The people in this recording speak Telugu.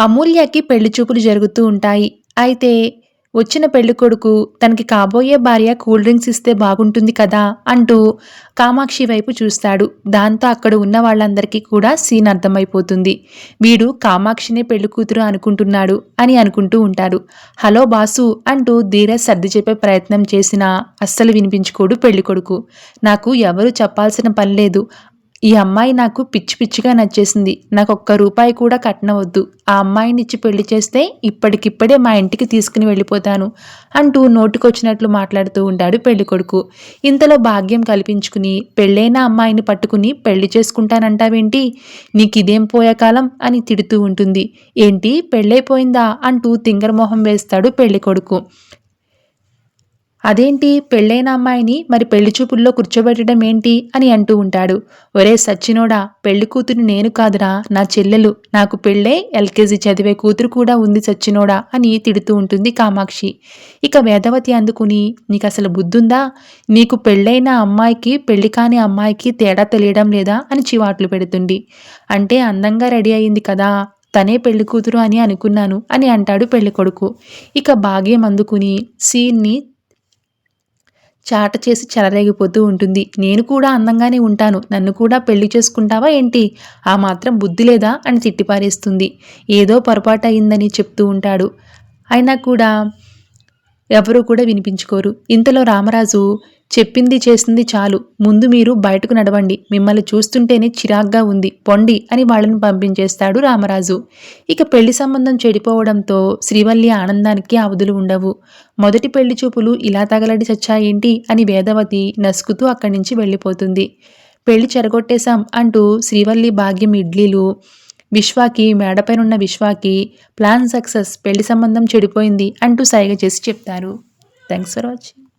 అమూల్యకి పెళ్లి చూపులు జరుగుతూ ఉంటాయి. అయితే వచ్చిన పెళ్ళికొడుకు తనకి కాబోయే భార్య కూల్ డ్రింక్స్ ఇస్తే బాగుంటుంది కదా అంటూ కామాక్షి వైపు చూస్తాడు. దాంతో అక్కడ ఉన్న వాళ్ళందరికీ కూడా సీన్ అర్థమైపోతుంది. వీడు కామాక్షినే పెళ్లి కూతురు అనుకుంటున్నాడు అని అనుకుంటూ ఉంటారు. హలో బాసు అంటూ ధీరజ్ సర్ది చెప్పే ప్రయత్నం చేసినా అస్సలు వినిపించుకోడు పెళ్ళికొడుకు. నాకు ఎవరు చెప్పాల్సిన పని లేదు. ఈ అమ్మాయి నాకు పిచ్చి పిచ్చిగా నచ్చేసింది. నాకొక్క రూపాయి కూడా కట్నం వద్దు. ఆ అమ్మాయినిచ్చి పెళ్లి చేస్తే ఇప్పటికిప్పుడే మా ఇంటికి తీసుకుని వెళ్ళిపోతాను అంటూ నోటికొచ్చినట్లు మాట్లాడుతూ ఉంటాడు పెళ్ళికొడుకు. ఇంతలో భాగ్యం కల్పించుకుని పెళ్ళైన అమ్మాయిని పట్టుకుని పెళ్లి చేసుకుంటానంటావేంటి? నీకిదేం పోయే కాలం అని తిడుతూ ఉంటుంది. ఏంటి పెళ్ళైపోయిందా అంటూ తింగరమొహం వేస్తాడు పెళ్ళికొడుకు. అదేంటి పెళ్ళైన అమ్మాయిని మరి పెళ్లి చూపుల్లో కూర్చోబెట్టడం ఏంటి అని అంటూ ఉంటాడు. ఒరే సచ్చినోడా, పెళ్లి కూతురు నేను కాదురా, నా చెల్లెలు. నాకు పెళ్ళే ఎల్కేజీ చదివే కూతురు కూడా ఉంది సచ్చినోడా అని తిడుతూ ఉంటుంది కామాక్షి. ఇక వేదవతి అందుకుని నీకసలు బుద్ధుందా? నీకు పెళ్ళైన అమ్మాయికి పెళ్లి కాని అమ్మాయికి తేడా తెలియడం లేదా అని చివాట్లు పెడుతుంది. అంటే అందంగా రెడీ అయింది కదా, తనే పెళ్లి కూతురు అని అనుకున్నాను అని అంటాడు పెళ్ళికొడుకు. ఇక భాగ్యం అందుకుని సీన్ని చాట చేసి చెలరేగిపోతూ ఉంటుంది. నేను కూడా అందంగానే ఉంటాను. నన్ను కూడా పెళ్లి చేసుకుంటావా ఏంటి? ఆ మాత్రం బుద్ధి లేదా అని తిట్టిపారేస్తుంది. ఏదో పొరపాటు అయిందని చెప్తూ ఉంటాడు. అయినా కూడా ఎవరూ కూడా వినిపించుకోరు. ఇంతలో రామరాజు చెప్పింది చేసింది చాలు. ముందు మీరు బయటకు నడవండి. మిమ్మల్ని చూస్తుంటేనే చిరాగ్గా ఉంది. పొండి అని వాళ్ళని పంపించేస్తాడు రామరాజు. ఇక పెళ్లి సంబంధం చెడిపోవడంతో శ్రీవల్లి ఆనందానికి అవధులు ఉండవు. మొదటి పెళ్లి చూపులు ఇలా తగలడి చచ్చాయేంటి అని వేదవతి నసుకుతూ అక్కడి నుంచి వెళ్ళిపోతుంది. పెళ్లి చెరగొట్టేశాం అంటూ శ్రీవల్లి భాగ్యం ఇడ్లీలు విశ్వాకి మేడపైనున్న విశ్వాకి ప్లాన్ సక్సెస్, పెళ్లి సంబంధం చెడిపోయింది అంటూ సైగ చేసి చెప్తారు. Thanks for watching.